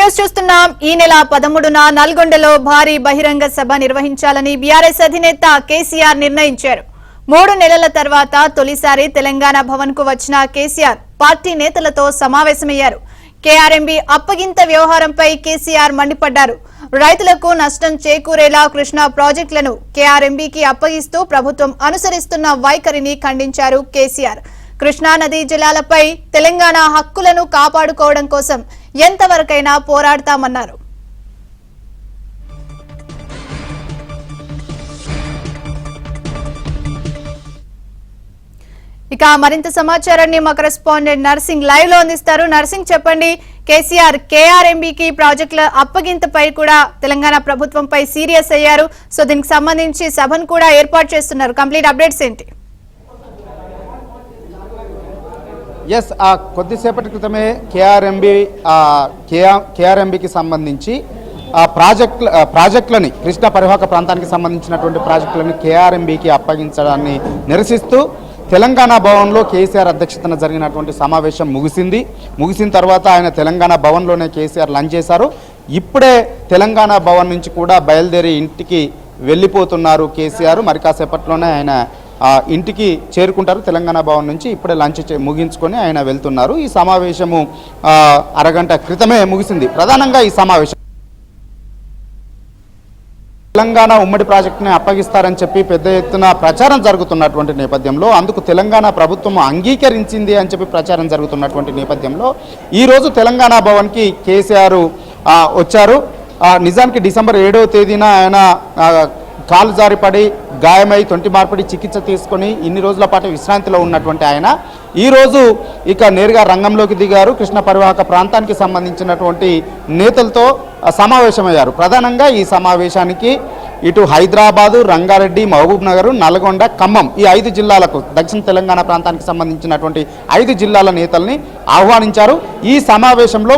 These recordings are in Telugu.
న్యూస్ చూస్తున్నాం. ఈ నెల 13న నల్గొండలో భారీ బహిరంగ సభ నిర్వహించాలని బీఆర్ఎస్ అధినేత కేసీఆర్ నిర్ణయించారు. 3 నెలల తర్వాత తొలిసారి తెలంగాణ భవన్ కు వచ్చిన కేసీఆర్ పార్టీ నేతలతో సమావేశమయ్యారు. కేఆర్ఎంబీ అప్పగింత వ్యవహారంపై కేసీఆర్ మండిపడ్డారు. రైతులకు నష్టం చేకూరేలా కృష్ణా ప్రాజెక్టులను కేఆర్ఎంబీకి అప్పగిస్తూ ప్రభుత్వం అనుసరిస్తున్న వైఖరిని ఖండించారు కేసీఆర్. కృష్ణా నదీ జలాలపై తెలంగాణ హక్కులను కాపాడుకోవడం కోసం ఎంతవరకైనా పోరాడతామన్నారు. ఇక మరింత సమాచారాన్ని మా కరెస్పాండెంట్ నర్సింగ్ లైవ్ లో అందిస్తారు. నర్సింగ్, చెప్పండి, కేసీఆర్ కేఆర్ఎంబీకి ప్రాజెక్టుల అప్పగింతపై కూడా తెలంగాణ ప్రభుత్వంపై సీరియస్ అయ్యారు. సో దీనికి సంబంధించి సభను కూడా ఏర్పాటు చేస్తున్నారు. కంప్లీట్ అప్డేట్స్ ఏంటి? ఎస్, కొద్దిసేపటి క్రితమే కేఆర్ఎంబీకి సంబంధించి ప్రాజెక్టులని కృష్ణా పరివాహక ప్రాంతానికి సంబంధించినటువంటి ప్రాజెక్టులని కేఆర్ఎంబీకి అప్పగించడాన్ని నిరసిస్తూ తెలంగాణ భవన్లో కేసీఆర్ అధ్యక్షతన జరిగినటువంటి సమావేశం ముగిసిన తర్వాత ఆయన తెలంగాణ భవన్లోనే కేసీఆర్ లంచ్ చేశారు. ఇప్పుడే తెలంగాణ భవన్ నుంచి కూడా బయలుదేరి ఇంటికి వెళ్ళిపోతున్నారు కేసీఆర్. మరి కాసేపట్లోనే ఆయన ఇంటికి చేరుకుంటారు. తెలంగాణ భవన్ నుంచి ఇప్పుడే లంచ్ ముగించుకొని ఆయన వెళ్తున్నారు. ఈ సమావేశము అరగంట క్రితమే ముగిసింది. ప్రధానంగా ఈ సమావేశం తెలంగాణ ఉమ్మడి ప్రాజెక్టుని అప్పగిస్తారని చెప్పి పెద్ద ఎత్తున ప్రచారం జరుగుతున్నటువంటి నేపథ్యంలో, అందుకు తెలంగాణ ప్రభుత్వం అంగీకరించింది అని చెప్పి ప్రచారం జరుగుతున్నటువంటి నేపథ్యంలో ఈరోజు తెలంగాణ భవన్కి కేసీఆర్ వచ్చారు. నిజానికి డిసెంబర్ 7వ తేదీన ఆయన కాలు జారిపడి గాయమై తొంటి మార్పిడి చికిత్స తీసుకొని ఇన్ని రోజుల పాటు విశ్రాంతిలో ఉన్నటువంటి ఆయన ఈరోజు ఇక నేరుగా రంగంలోకి దిగారు. కృష్ణ పరివాహక ప్రాంతానికి సంబంధించినటువంటి నేతలతో సమావేశమయ్యారు. ప్రధానంగా ఈ సమావేశానికి ఇటు హైదరాబాదు, రంగారెడ్డి, మహబూబ్ నగర్, నల్గొండ, ఖమ్మం ఈ 5 జిల్లాలకు దక్షిణ తెలంగాణ ప్రాంతానికి సంబంధించినటువంటి 5 జిల్లాల నేతల్ని ఆహ్వానించారు. ఈ సమావేశంలో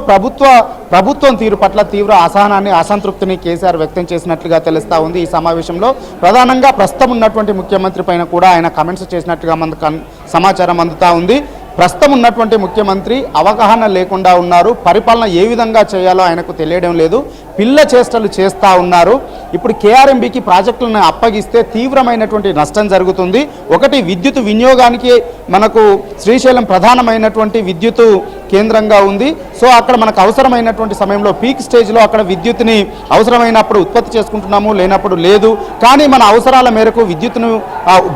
ప్రభుత్వం తీరు పట్ల తీవ్ర అసహనాన్ని, అసంతృప్తిని కేసీఆర్ వ్యక్తం చేసినట్లుగా తెలుస్తూ ఉంది. ఈ సమావేశంలో ప్రధానంగా ప్రస్తుతం ఉన్నటువంటి ముఖ్యమంత్రి పైన కూడా ఆయన కమెంట్స్ చేసినట్టుగా మనకు సమాచారం అందుతూ ఉంది. ప్రస్తుతం ఉన్నటువంటి ముఖ్యమంత్రి అవగాహన లేకుండా ఉన్నారు. పరిపాలన ఏ విధంగా చేయాలో ఆయనకు తెలియడం లేదు. పిల్ల చేష్టలు చేస్తూ ఉన్నారు. ఇప్పుడు కేఆర్ఎంబీకి ప్రాజెక్టులను అప్పగిస్తే తీవ్రమైనటువంటి నష్టం జరుగుతుంది. ఒకటి, విద్యుత్ వినియోగానికి మనకు శ్రీశైలం ప్రధానమైనటువంటి విద్యుత్ కేంద్రంగా ఉంది. సో అక్కడ మనకు అవసరమైనటువంటి సమయంలో పీక్ స్టేజ్లో అక్కడ విద్యుత్ని అవసరమైనప్పుడు ఉత్పత్తి చేసుకుంటున్నాము, లేనప్పుడు లేదు. కానీ మన అవసరాల మేరకు విద్యుత్ను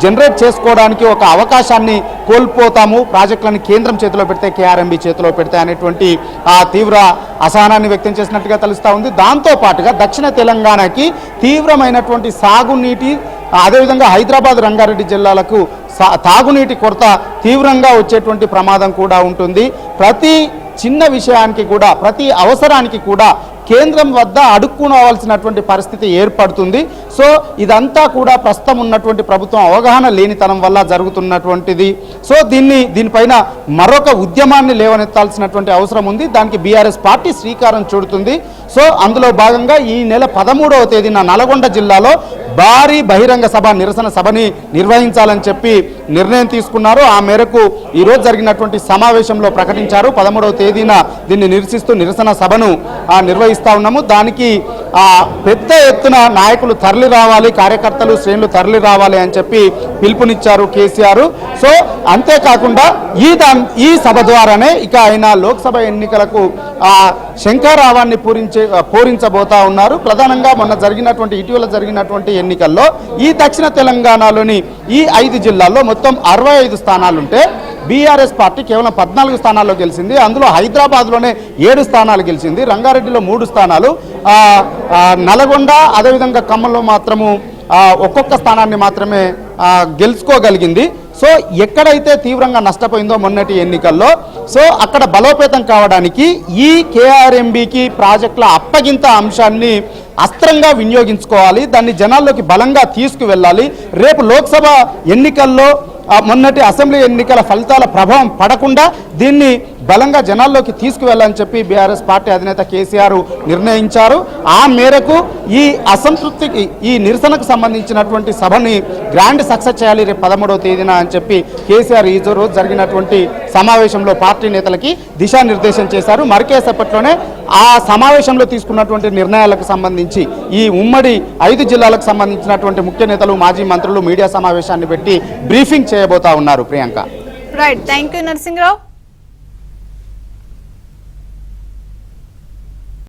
జనరేట్ చేసుకోవడానికి ఒక అవకాశాన్ని కోల్పోతాము. ప్రాజెక్టులను కేంద్రం చేతిలో పెడితే, కేఆర్ఎంబీ చేతిలో పెడితే అనేటువంటి తీవ్ర అసహనాన్ని వ్యక్తం చేసినట్టుగా తెలుస్తూ ఉంది. దాంతోపాటుగా దక్షిణ తెలంగాణకి తీవ్రమైనటువంటి సాగునీటి, అదేవిధంగా హైదరాబాద్, రంగారెడ్డి జిల్లాలకు తాగునీటి కొరత తీవ్రంగా వచ్చేటువంటి ప్రమాదం కూడా ఉంటుంది. ప్రతి చిన్న విషయానికి కూడా, ప్రతి అవసరానికి కూడా కేంద్రం వద్ద అడుక్కునవలసినటువంటి పరిస్థితి ఏర్పడుతుంది. సో ఇదంతా కూడా ప్రస్తుతం ఉన్నటువంటి ప్రభుత్వం అవగాహన లేనితనం వల్ల జరుగుతున్నటువంటిది. సో దీనిపైన మరొక ఉద్యమాన్ని లేవనెత్తాల్సినటువంటి అవసరం ఉంది. దానికి బీఆర్ఎస్ పార్టీ శ్రీకారం చుడుతుంది. సో అందులో భాగంగా ఈ నెల 13వ తేదీన నల్గొండ జిల్లాలో భారీ బహిరంగ సభ, నిరసన సభని నిర్వహించాలని చెప్పి నిర్ణయం తీసుకున్నారు. ఆ మేరకు ఈరోజు జరిగినటువంటి సమావేశంలో ప్రకటించారు. 13వ తేదీన దీన్ని నిరసిస్తూ నిరసన సభను నిర్వహిస్తూ ఉన్నాము. దానికి పెద్ద ఎత్తున నాయకులు తరలి రావాలి, కార్యకర్తలు, శ్రేణులు తరలి రావాలి అని చెప్పి పిలుపునిచ్చారు కేసీఆర్. సో అంతేకాకుండా ఈ సభ ద్వారానే ఇక ఆయన లోక్సభ ఎన్నికలకు శంఖారావాన్ని పూరించబోతా ఉన్నారు. ప్రధానంగా ఇటీవల జరిగినటువంటి ఎన్నికల్లో ఈ దక్షిణ తెలంగాణలోని ఈ 5 జిల్లాల్లో మొత్తం 65 స్థానాలుంటే బీఆర్ఎస్ పార్టీ కేవలం 14 స్థానాల్లో గెలిచింది. అందులో హైదరాబాద్లోనే 7 స్థానాలు గెలిచింది, రంగారెడ్డిలో 3 స్థానాలు, నల్గొండ అదేవిధంగా ఖమ్మంలో మాత్రము ఒక్కొక్క స్థానాన్ని మాత్రమే గెలుచుకోగలిగింది. సో ఎక్కడైతే తీవ్రంగా నష్టపోయిందో మొన్నటి ఎన్నికల్లో, సో అక్కడ బలోపేతం కావడానికి ఈ కేఆర్ఎంబీకి ప్రాజెక్టుల అప్పగింత అంశాన్ని అస్త్రంగా వినియోగించుకోవాలి. దాన్ని జనాల్లోకి బలంగా తీసుకువెళ్ళాలి. రేపు లోక్సభ ఎన్నికల్లో మొన్నటి అసెంబ్లీ ఎన్నికల ఫలితాల ప్రభావం పడకుండా దీన్ని బలంగా జనాల్లోకి తీసుకువెళ్ళాలని చెప్పి బీఆర్ఎస్ పార్టీ అధినేత కేసీఆర్ నిర్ణయించారు. ఆ మేరకు ఈ అసంతృప్తికి ఈ నిరసనకు సంబంధించినటువంటి సభని గ్రాండ్ సక్సెస్ చేయాలి రేపు 13వ తేదీన అని చెప్పి కేసీఆర్ ఈ రోజు జరిగినటువంటి సమావేశంలో పార్టీ నేతలకి దిశానిర్దేశం చేశారు. మరికేసేపట్లోనే ఆ సమావేశంలో తీసుకున్నటువంటి నిర్ణయాలకు సంబంధించి ఈ ఉమ్మడి 5 జిల్లాలకు సంబంధించినటువంటి ముఖ్య నేతలు మాజీ మంత్రులు మీడియా సమావేశాన్ని పెట్టి బ్రీఫింగ్ చేయబోతా ఉన్నారు. Priyanka. Right, thank you Narasimharao.